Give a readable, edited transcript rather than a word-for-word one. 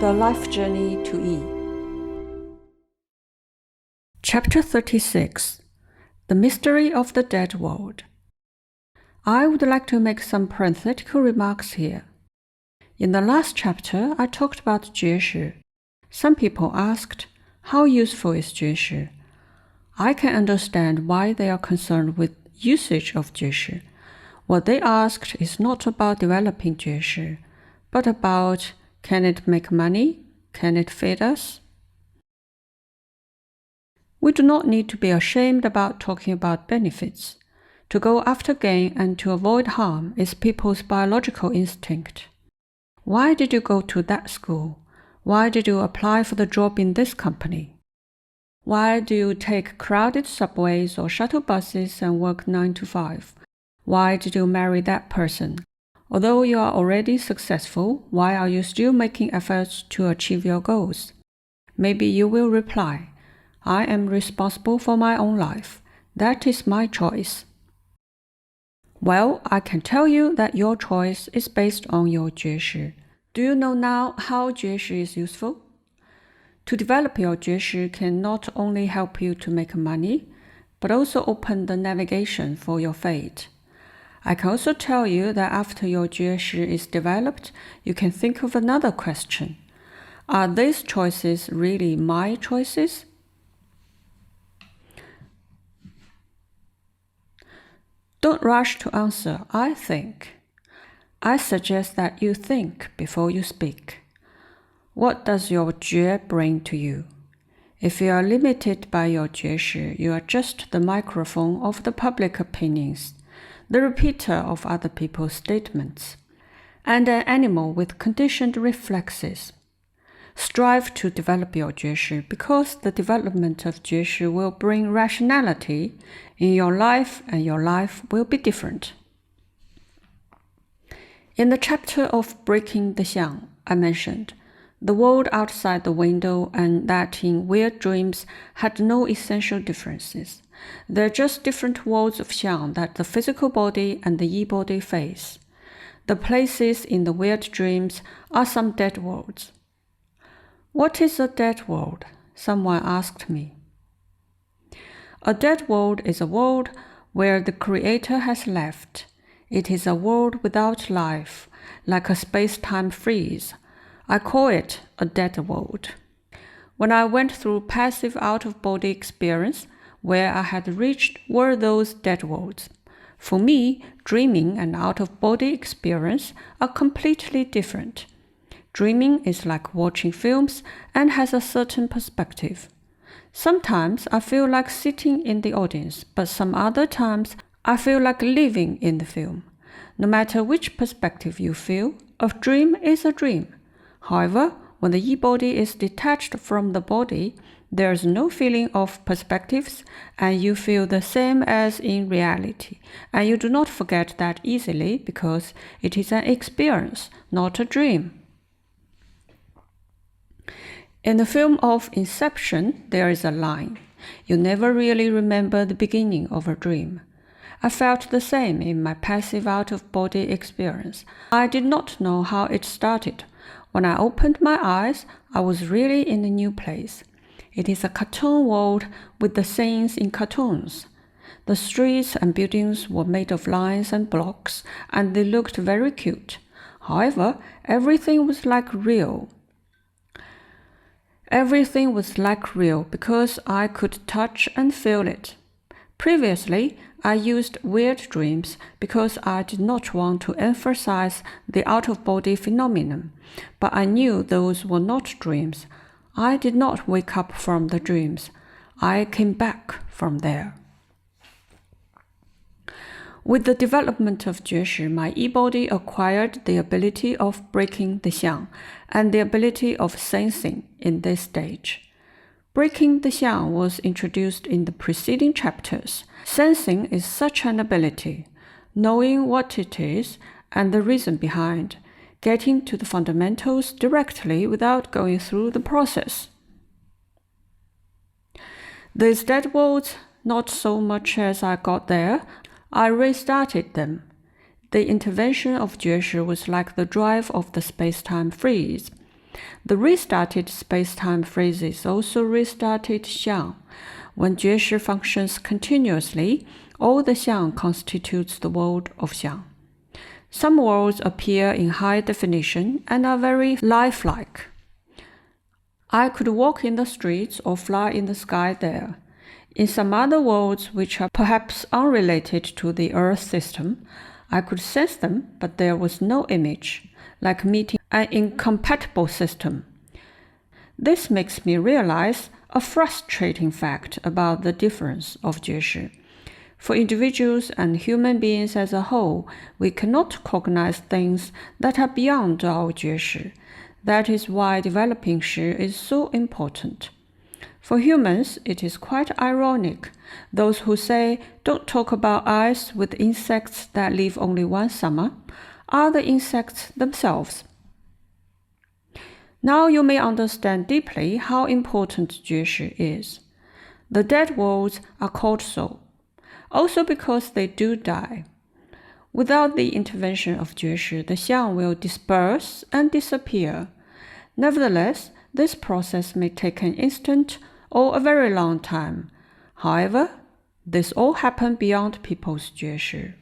The Life Journey to Yi. Chapter 36. The Mystery of the Dead World. I would like to make some parenthetical remarks here. In the last chapter, I talked about Jue Shi. Some people asked, how useful is Jue Shi? I can understand why they are concerned with usage of Jue Shi. What they asked is not about developing Jue Shi, but about, can it make money? Can it feed us? We do not need to be ashamed about talking about benefits. To go after gain and to avoid harm is people's biological instinct. Why did you go to that school? Why did you apply for the job in this company? Why do you take crowded subways or shuttle buses and work 9 to 5? Why did you marry that person? Although you are already successful, why are you still making efforts to achieve your goals? Maybe you will reply, I am responsible for my own life. That is my choice. Well, I can tell you that your choice is based on your Jue Shi. Do you know now how Jue Shi is useful? To develop your Jue Shi can not only help you to make money, but also open the navigation for your fate. I can also tell you that after your Jue Shi is developed, you can think of another question. Are these choices really my choices? Don't rush to answer, I think. I suggest that you think before you speak. What does your Jue bring to you? If you are limited by your Jue Shi, you are just the microphone of the public opinions, the repeater of other people's statements, and an animal with conditioned reflexes. Strive to develop your Jue Shi because the development of Jue Shi will bring rationality in your life and your life will be different. In the chapter of Breaking the Xiang, I mentioned the world outside the window and that in weird dreams had no essential differences. They're just different worlds of Xiang that the physical body and the Yi body face. The places in the weird dreams are some dead worlds. What is a dead world? Someone asked me. A dead world is a world where the creator has left. It is a world without life, like a space-time freeze. I call it a dead world. When I went through passive out-of-body experience, where I had reached were those dead worlds. For me, dreaming and out-of-body experience are completely different. Dreaming is like watching films and has a certain perspective. Sometimes I feel like sitting in the audience, but some other times I feel like living in the film. No matter which perspective you feel, a dream is a dream. However, when the Yi body is detached from the body, there is no feeling of perspectives, and you feel the same as in reality. And you do not forget that easily because it is an experience, not a dream. In the film of Inception, there is a line. You never really remember the beginning of a dream. I felt the same in my passive out-of-body experience. I did not know how it started. When I opened my eyes, I was really in a new place. It is a cartoon world with the scenes in cartoons. The streets and buildings were made of lines and blocks, and they looked very cute. However, everything was like real. Everything was like real because I could touch and feel it. Previously, I used weird dreams because I did not want to emphasize the out-of-body phenomenon, but I knew those were not dreams. I did not wake up from the dreams. I came back from there. With the development of Jue Shi, my Yi body acquired the ability of breaking the Xiang and the ability of sensing in this stage. Breaking the Xiang was introduced in the preceding chapters. Sensing is such an ability, knowing what it is and the reason behind, getting to the fundamentals directly without going through the process. These dead worlds, not so much as I got there, I restarted them. The intervention of Jue Shi was like the drive of the space-time freeze. The restarted space-time phrases also restarted xiang. When Jue Shi functions continuously, all the xiang constitutes the world of xiang. Some worlds appear in high definition and are very lifelike. I could walk in the streets or fly in the sky there. In some other worlds, which are perhaps unrelated to the Earth system, I could sense them, but there was no image, like meeting an incompatible system. This makes me realize a frustrating fact about the difference of Jue Shi. For individuals and human beings as a whole, we cannot cognize things that are beyond our Jue Shi. That is why developing Shi is so important. For humans, it is quite ironic. Those who say, don't talk about ice with insects that live only one summer, are the insects themselves. Now you may understand deeply how important Jue Shi is. The dead worlds are called so, also because they do die. Without the intervention of Jue Shi, the xiang will disperse and disappear. Nevertheless, this process may take an instant or a very long time. However, this all happened beyond people's Jue Shi.